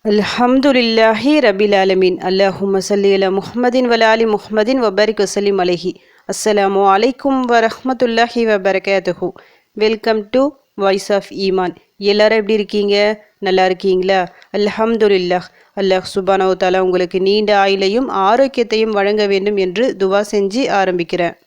அல்ஹம்துலில்லாஹி ரபில் ஆலமீன். அல்லாஹும்ம ஸல்லி அலா முஹம்மதின் வ ஆலி முஹம்மதின் வ பாரிக் வஸல்லிம் அலைஹி. அஸ்ஸலாமு அலைக்கும் வ ரஹ்மத்துல்லாஹி வ பரகாத்துஹு. வெல்கம் டு வாய்ஸ் ஆஃப் ஈமான். எல்லாரும் எப்படி இருக்கீங்க? நல்லா இருக்கீங்களா? அல்ஹம்துலில்லாஹ். அல்லாஹ் சுப்ஹானஹு வ தஆலா உங்களுக்கு நீண்ட ஆயுளையும் ஆரோக்கியத்தையும் வழங்க வேண்டும் என்று துவா செஞ்சு ஆரம்பிக்கிறேன்.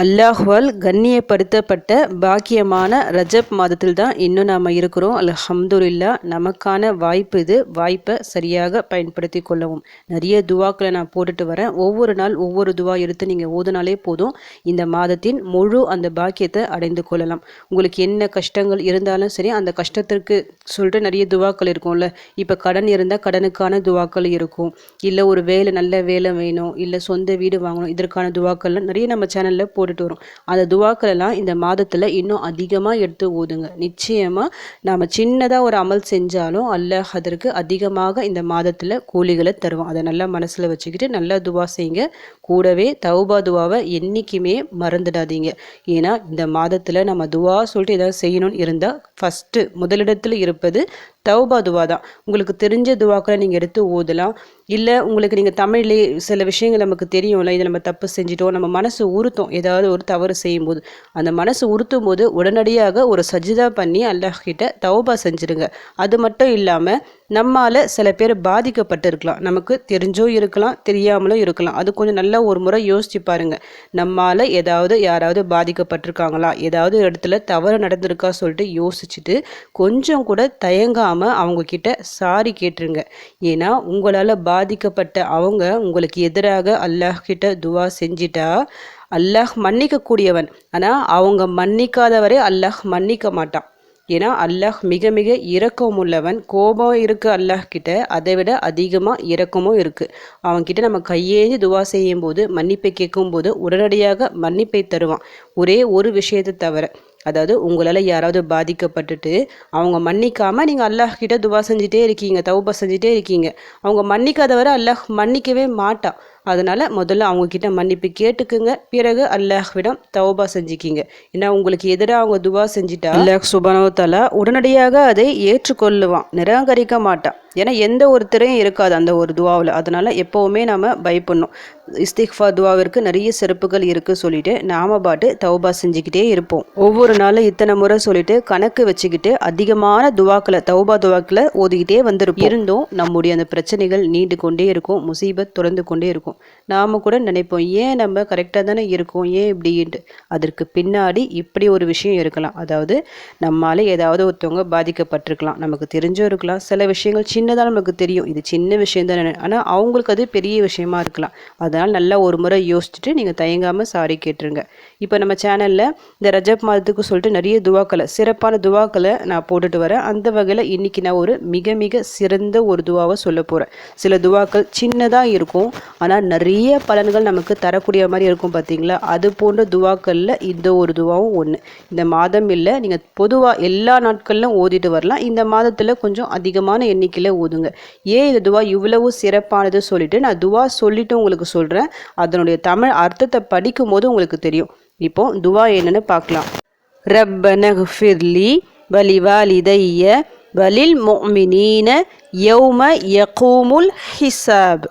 அல்லாஹ்வால் கண்ணியப்படுத்தப்பட்ட பாக்கியமான ரஜப் மாதத்தில் தான் இன்னும் நாம் இருக்கிறோம். அல்ஹம்துலில்லாஹ். நமக்கான வாய்ப்பு இது. வாய்ப்பை சரியாக பயன்படுத்தி கொள்ளவும். நிறைய துவாக்களை நான் போட்டுட்டு வரேன். ஒவ்வொரு நாள் ஒவ்வொரு துவா எடுத்து நீங்கள் ஓதுனாலே போதும், இந்த மாதத்தின் முழு அந்த பாக்கியத்தை அடைந்து கொள்ளலாம். உங்களுக்கு என்ன கஷ்டங்கள் இருந்தாலும் சரி, அந்த கஷ்டத்திற்கு சொல்லிட்டு நிறைய துவாக்கள் இருக்கும்ல. இப்போ கடன் இருந்தால் கடனுக்கான துவாக்கள் இருக்கும், இல்லை ஒரு வேலை நல்ல வேலை வேணும், இல்லை சொந்த வீடு வாங்கணும், இதற்கான துவாக்கள்லாம் நிறைய நம்ம சேனலில் போட்டுட்டு வரும். அந்த துவாக்கள் எல்லாம் இந்த மாதத்துல இன்னும் அதிகமா எடுத்து ஓதுங்க. நிச்சயமா நாம சின்னதா ஒரு அமல் செஞ்சாலும் அல்லாஹ் அதற்கு அதிகமாக இந்த மாதத்துல கூலிகளை தருவோம். அதை நல்லா மனசுல வச்சுக்கிட்டு நல்லா துவா செய்யுங்க. கூடவே தௌபா துவாவை என்னைக்குமே மறந்துடாதீங்க. ஏன்னா இந்த மாதத்துல நம்ம துவா சொல்லிட்டு ஏதாவது செய்யணும்னு இருந்தா ஃபர்ஸ்ட் முதலிடத்துல இருப்பது தௌபா துவா தான். உங்களுக்கு தெரிஞ்ச துவாக்களை நீங்கள் எடுத்து ஓதலாம். இல்லை உங்களுக்கு நீங்கள் தமிழ்லேயே சில விஷயங்கள் நமக்கு தெரியும்ல, இதை நம்ம தப்பு செஞ்சிட்டோம், நம்ம மனசு உறுத்தும் ஏதாவது ஒரு தவறு செய்யும்போது. அந்த மனசு உறுத்தும் போது உடனடியாக ஒரு சஜிதா பண்ணி அல்லாஹ் கிட்ட தௌபா செஞ்சிடுங்க. அது மட்டும் இல்லாமல் நம்மால் சில பேர் பாதிக்கப்பட்டிருக்கலாம், நமக்கு தெரிஞ்சோ இருக்கலாம் தெரியாமலும் இருக்கலாம். அது கொஞ்சம் நல்லா ஒரு முறை யோசிச்சு பாருங்க. நம்மால் ஏதாவது யாராவது பாதிக்கப்பட்டிருக்காங்களா, ஏதாவது இடத்துல தவறு நடந்திருக்கா சொல்லிட்டு யோசிச்சுட்டு கொஞ்சம் கூட தயங்காம அவங்க கிட்ட சாரி கேட்டுருங்க. ஏன்னா உங்களால் பாதிக்கப்பட்ட அவங்க உங்களுக்கு எதிராக அல்லாஹ் கிட்ட துவா செஞ்சிட்டா அல்லாஹ் மன்னிக்க கூடியவன். ஆனால் அவங்க மன்னிக்காதவரை அல்லாஹ் மன்னிக்க மாட்டான். ஏன்னா அல்லாஹ் மிக மிக இரக்கம் உள்ளவன். கோபம் இருக்கு அல்லாஹ் கிட்ட, அதை விட அதிகமாக இரக்கமும் இருக்கு. அவன்கிட்ட நம்ம கையேந்தி துவா செய்யும் போது, மன்னிப்பை கேட்கும் போது உடனடியாக மன்னிப்பை தருவான். ஒரே ஒரு விஷயத்தை தவிர, அதாவது உங்களால் யாராவது பாதிக்கப்பட்டுட்டு அவங்க மன்னிக்காமல் நீங்கள் அல்லாஹ் கிட்ட துவா செஞ்சுட்டே இருக்கீங்க, தௌபா செஞ்சுட்டே இருக்கீங்க, அவங்க மன்னிக்காதவரை அல்லாஹ் மன்னிக்கவே மாட்டான். அதனால் முதல்ல அவங்கக்கிட்ட மன்னிப்பு கேட்டுக்குங்க, பிறகு அல்லாஹ்விடம் தௌபா செஞ்சுக்கிங்க. ஏன்னா உங்களுக்கு எதிராக அவங்க துவா செஞ்சுட்டா அல்லாஹ் சுப்ஹானஹு வ தஆலா உடனடியாக அதை ஏற்றுக்கொள்ளுவான், நிராகரிக்க மாட்டான். ஏன்னா எந்த ஒரு திரையும் இருக்காது அந்த ஒரு துவாவில். அதனால் எப்போவுமே நாம் பயப்படணும். இஸ்திக்ஃபார் துவாவிற்கு நிறைய சிறப்புகள் இருக்குது சொல்லிட்டு நாம பாட்டு தௌபா செஞ்சுக்கிட்டே இருப்போம். ஒவ்வொரு நாளும் இத்தனை முறை சொல்லிட்டு கணக்கு வச்சுக்கிட்டு அதிகமான துவாக்களை, தௌபா துவாக்களை ஓதிக்கிட்டே வந்திருப்போம். இருந்தும் நம்முடைய அந்த பிரச்சனைகள் நீண்டு கொண்டே இருக்கும், முசீபத் தொடர்ந்து கொண்டே இருக்கும். நாம் கூட நினைப்போம், ஏன் நம்ம கரெக்டாக தானே இருக்கோம், ஏன் இப்படின்ட்டு. அதற்கு பின்னாடி இப்படி ஒரு விஷயம் இருக்கலாம். அதாவது நம்மால் ஏதாவது ஒருத்தவங்க பாதிக்கப்பட்டிருக்கலாம், நமக்கு தெரிஞ்சோ இருக்கலாம். சில விஷயங்கள் சின்னதாக நமக்கு தெரியும், இது சின்ன விஷயம் தானே, ஆனால் அவங்களுக்கு அது பெரிய விஷயமா இருக்கலாம். அதனால் நல்லா ஒரு முறை யோசிச்சுட்டு நீங்கள் தயங்காமல் சாரி கேட்டுருங்க. இப்போ நம்ம சேனலில் இந்த ரஜப் மாதத்துக்கு சொல்லிட்டு நிறைய துவாக்களை, சிறப்பான துவாக்களை நான் போட்டுட்டு வரேன். அந்த வகையில் இன்றைக்கி நான் ஒரு மிக மிக சிறந்த ஒரு துவாவை சொல்ல போகிறேன். சில துவாக்கள் சின்னதாக இருக்கும், ஆனால் நிறைய பலன்கள் நமக்கு தரக்கூடிய மாதிரி இருக்கும் பார்த்தீங்களா. அது போன்ற துவாக்களில் இந்த ஒரு துவாவும் ஒன்று. இந்த மாதம் இல்லை, நீங்கள் பொதுவாக எல்லா நாட்களிலும் ஓதிட்டு வரலாம். இந்த மாதத்தில் கொஞ்சம் அதிகமான எண்ணிக்கையில் ஓதுங்க. ஏன் இந்த துவா இவ்வளவு சிறப்பானது சொல்லிட்டு நான் துவா சொல்லிட்டு உங்களுக்கு சொல்கிறேன். அதனுடைய தமிழ் அர்த்தத்தை படிக்கும் போது உங்களுக்கு தெரியும். இப்போ துவா என்னன்னு பார்க்கலாம். ரப்பன ஃபிர்லி வலிவாலிதைய வலில் முஃமினீன யௌம யகூமுல் ஹிசாப்.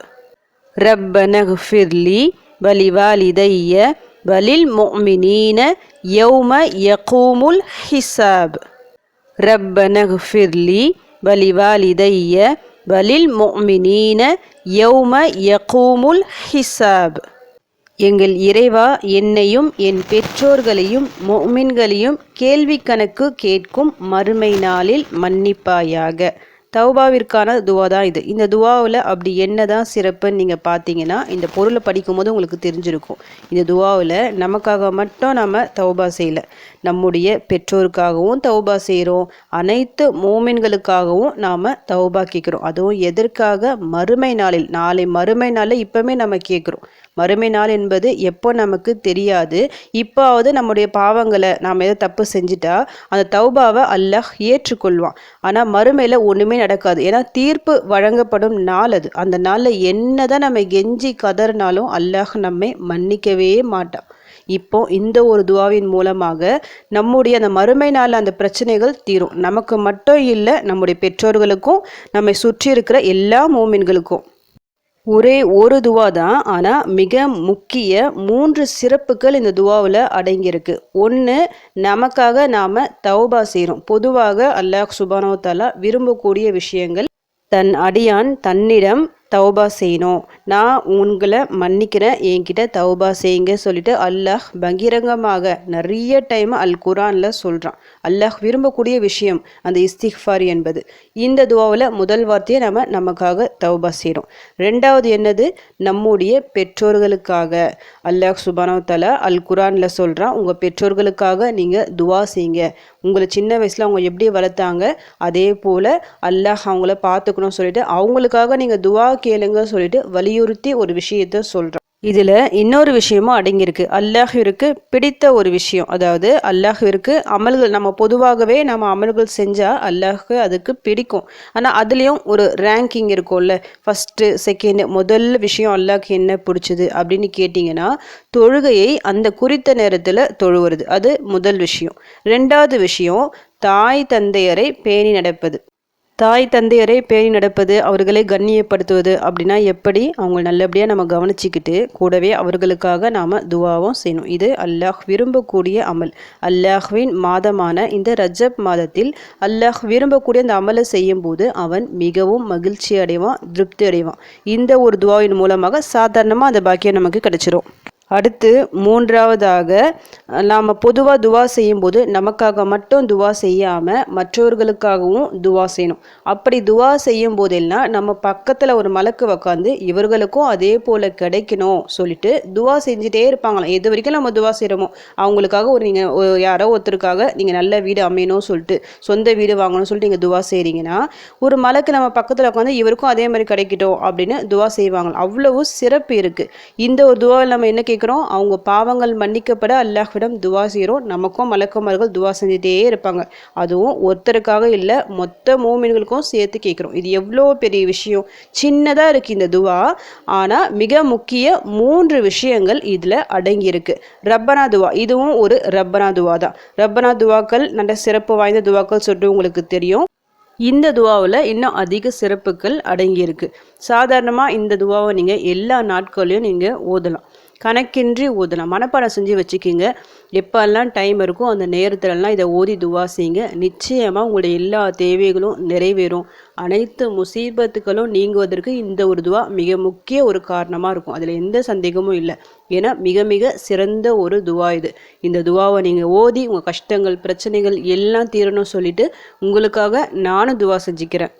ரப்பன ஃபிர்லி வலிவாலிதைய வலில் முஃமினீன யௌம யகூமுல் ஹிசாப். ரப்பன ஃபிர்லி வலிவாலிதைய வலில் முஃமினீன யௌம யகூமுல் ஹிசாப். எங்கள் இறைவா, என்னையும் என் பெற்றோர்களையும் முஃமின்களையும் கேள்வி கணக்கு கேட்கும் மறுமை நாளில் மன்னிப்பாயாக. தௌபாவிற்கான துவா தான் இது. இந்த துவாவில் அப்படி என்ன தான் சிறப்புன்னு நீங்கள் பார்த்தீங்கன்னா, இந்த பொருளை படிக்கும் போது உங்களுக்கு தெரிஞ்சிருக்கும். இந்த துவாவில் நமக்காக மட்டும் நம்ம தௌபா செய்யலை, நம்முடைய பெற்றோருக்காகவும் தௌபா செய்கிறோம், அனைத்து மூமின்களுக்காகவும் நாம் தௌபா கேட்குறோம். அதுவும் எதற்காக? மறுமை நாளில். நாளை மறுமை நாளில் இப்போவே நம்ம கேட்குறோம். மறுமை நாள் என்பது எப்போ நமக்கு தெரியாது. இப்போவது நம்முடைய பாவங்களை நாம் எதை தப்பு செஞ்சுட்டா அந்த தௌபாவை அல்லாஹ் ஏற்றுக்கொள்வான். ஆனால் மறுமையில் ஒன்றுமே நடக்காது. ஏன்னா தீர்ப்பு வழங்கப்படும் நாள் அது. அந்த நாளில் என்னதான் நம்ம கெஞ்சி கதறினாலும் அல்லாஹ் நம்மை மன்னிக்கவே மாட்டான். இப்போ இந்த ஒரு துவாவின் மூலமாக நம்முடைய அந்த மறுமை நாள் அந்த பிரச்சனைகள் தீரும். நமக்கு மட்டும் இல்லை, நம்முடைய பெற்றோர்களுக்கும் நம்மை சுற்றி இருக்கிற எல்லா மூமின்களுக்கும். ஒரே ஒரு துவா தான், ஆனால் மிக முக்கிய 3 சிறப்புகள் இந்த துவாவில் அடங்கியிருக்கு. ஒன்று, நமக்காக நாம் தௌபா செய்கிறோம். பொதுவாக அல்லாஹ் சுப்ஹானஹு வ தஆலா விரும்பக்கூடிய விஷயங்கள், தன் அடியான் தன்னிடம் தௌபா செய்யணும், நான் உங்களை மன்னிக்கிறேன், என்கிட்ட தௌபா செய்யுங்க சொல்லிட்டு அல்லாஹ் பகிரங்கமாக நிறைய டைம் அல் குரானில் சொல்கிறான். அல்லாஹ் விரும்பக்கூடிய விஷயம் அந்த இஸ்திக்ஃபார் என்பது. இந்த துவாவில் முதல் வார்த்தையை நமக்காக தௌபா செய்கிறோம். ரெண்டாவது என்னது, நம்முடைய பெற்றோர்களுக்காக அல்லாஹ் சுப்ஹானஹு வ தஆலா அல் குரானில் சொல்கிறான், உங்கள் பெற்றோர்களுக்காக நீங்கள் துவா செய்யுங்க. உங்களை சின்ன வயசில் அவங்க எப்படி வளர்த்தாங்க அதே போல் அல்லாஹ் அவங்கள பார்த்துக்கணும் சொல்லிட்டு அவங்களுக்காக நீங்கள் துவா கேளுங்க சொல்லிட்டு வலியுறுத்தி ஒரு விஷயத்த சொல்கிறோம். இதில் இன்னொரு விஷயமும் அடங்கியிருக்கு. அல்லாஹ்விற்கு பிடித்த ஒரு விஷயம், அதாவது அல்லாஹ்விற்கு அமல்கள், நம்ம பொதுவாகவே நம்ம அமல்கள் செஞ்சால் அல்லாஹ்க்கு அதுக்கு பிடிக்கும். ஆனால் அதுலேயும் ஒரு ரேங்கிங் இருக்கும்ல, ஃபஸ்ட்டு செகண்ட். முதல் விஷயம் அல்லாஹ்க்கு என்ன பிடிச்சது அப்படின்னு கேட்டிங்கன்னா, தொழுகையை அந்த குறித்த நேரத்தில் தொழுவது, அது முதல் விஷயம். ரெண்டாவது விஷயம், தாய் தந்தையரை பேணி நடப்பது. தாய் தந்தையரை பேணி நடப்பது, அவர்களை கண்ணியப்படுத்துவது. அப்படின்னா எப்படி, அவங்க நல்லபடியாக நம்ம கவனிச்சிக்கிட்டு கூடவே அவர்களுக்காக நாம் துவாவும் செய்யணும். இது அல்லாஹ் விரும்பக்கூடிய அமல். அல்லாஹ்வின் மாதமான இந்த ரஜப் மாதத்தில் அல்லாஹ் விரும்பக்கூடிய அந்த அமலை செய்யும் போது அவன் மிகவும் மகிழ்ச்சி அடைவான், திருப்தி அடைவான். இந்த ஒரு துவாவின் மூலமாக சாதாரணமாக அந்த பாக்கியம் நமக்கு கிடைச்சிரும். அடுத்து மூன்றாவதாக, நாம் பொதுவாக துவா செய்யும்போது நமக்காக மட்டும் துவா செய்யாமல் மற்றவர்களுக்காகவும் துவா செய்யணும். அப்படி துவா செய்யும் போதெல்லாம் நம்ம பக்கத்தில் ஒரு மலக்கு உக்காந்து இவர்களுக்கும் அதே போல் கிடைக்கணும் சொல்லிட்டு துவா செஞ்சுட்டே இருப்பாங்களாம். எது வரைக்கும் நம்ம துவா செய்கிறோமோ அவங்களுக்காக நீங்கள் யாரோ ஒருத்தருக்காக நீங்கள் நல்ல வீடு அமையணும் சொல்லிட்டு, சொந்த வீடு வாங்கணும்னு சொல்லிட்டு நீங்கள் துவா செய்கிறீங்கன்னா, ஒரு மலக்கு நம்ம பக்கத்தில் உட்காந்து இவருக்கும் அதே மாதிரி கிடைக்கட்டும் அப்படின்னு துவா செய்வாங்க. அவ்வளவு சிறப்பு இருக்குது. இந்த ஒரு துவாவில் நம்ம என்ன கேட்குறோம், அவங்க பாவங்கள் மன்னிக்கப்பட அல்லாஹ்விடம் துவா செய்கிறோம். நமக்கும் மலக்குமார்கள் துவா செஞ்சுட்டே இருப்பாங்க. அதுவும் ஒருத்தருக்காக இல்லை, மொத்த மூமின்களுக்கும் சேர்த்து கேட்குறோம். இது எவ்வளோ பெரிய விஷயம். சின்னதாக இருக்குது இந்த துவா, ஆனால் மிக முக்கிய 3 விஷயங்கள் இதில் அடங்கியிருக்கு. ரப்பனா துவா, இதுவும் ஒரு ரப்பனா துவா தான். ரப்பனா துவாக்கள் நல்ல சிறப்பு வாய்ந்த துவாக்கள் சொல்லிட்டு உங்களுக்கு தெரியும். இந்த துவாவில் இன்னும் அதிக சிறப்புகள் அடங்கியிருக்கு. சாதாரணமாக இந்த துவாவை நீங்கள் எல்லா நாட்களையும் நீங்கள் ஓதலாம், கணக்கின்றி ஓதலாம். மனப்பாடம் செஞ்சு வச்சுக்கிங்க. எப்போல்லாம் டைம் இருக்கோ அந்த நேரத்துலலாம் இதை ஓதி துவா செய்யுங்க. நிச்சயமாக உங்களுடைய எல்லா தேவைகளும் நிறைவேறும். அனைத்து முசீபத்துகளும் நீங்குவதற்கு இந்த ஒரு துவா மிக முக்கிய ஒரு காரணமாக இருக்கும். அதில் எந்த சந்தேகமும் இல்லை. ஏன்னா மிக மிக சிறந்த ஒரு துவா இது. இந்த துவாவை நீங்கள் ஓதி உங்கள் கஷ்டங்கள் பிரச்சனைகள் எல்லாம் தீரணும் சொல்லிட்டு உங்களுக்காக நானும் துவா செஞ்சுக்கிறேன்.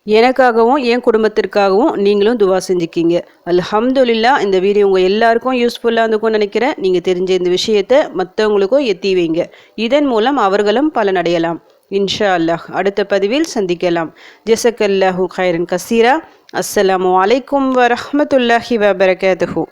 எனக்காகவும் என் குடும்பத்திற்காகவும் நீங்களும் துவா செஞ்சுக்கிங்க. அல்ஹம்துலில்லாஹ். இந்த வீடியோ உங்கள் எல்லாருக்கும் யூஸ்ஃபுல்லாக இருந்துக்கும்னு நினைக்கிறேன். நீங்கள் தெரிஞ்ச இந்த விஷயத்தை மற்றவங்களுக்கும் எத்தி வைங்க. இதன் மூலம் அவர்களும் பலனடையலாம். இன்ஷா அல்லாஹ். அடுத்த பதிவில் சந்திக்கலாம். ஜஸக்கல்லாஹு கைரன் கசீரா. அஸ்ஸலாமு அலைக்கும் வரஹ்மத்துல்லாஹி வபரகாத்துஹு.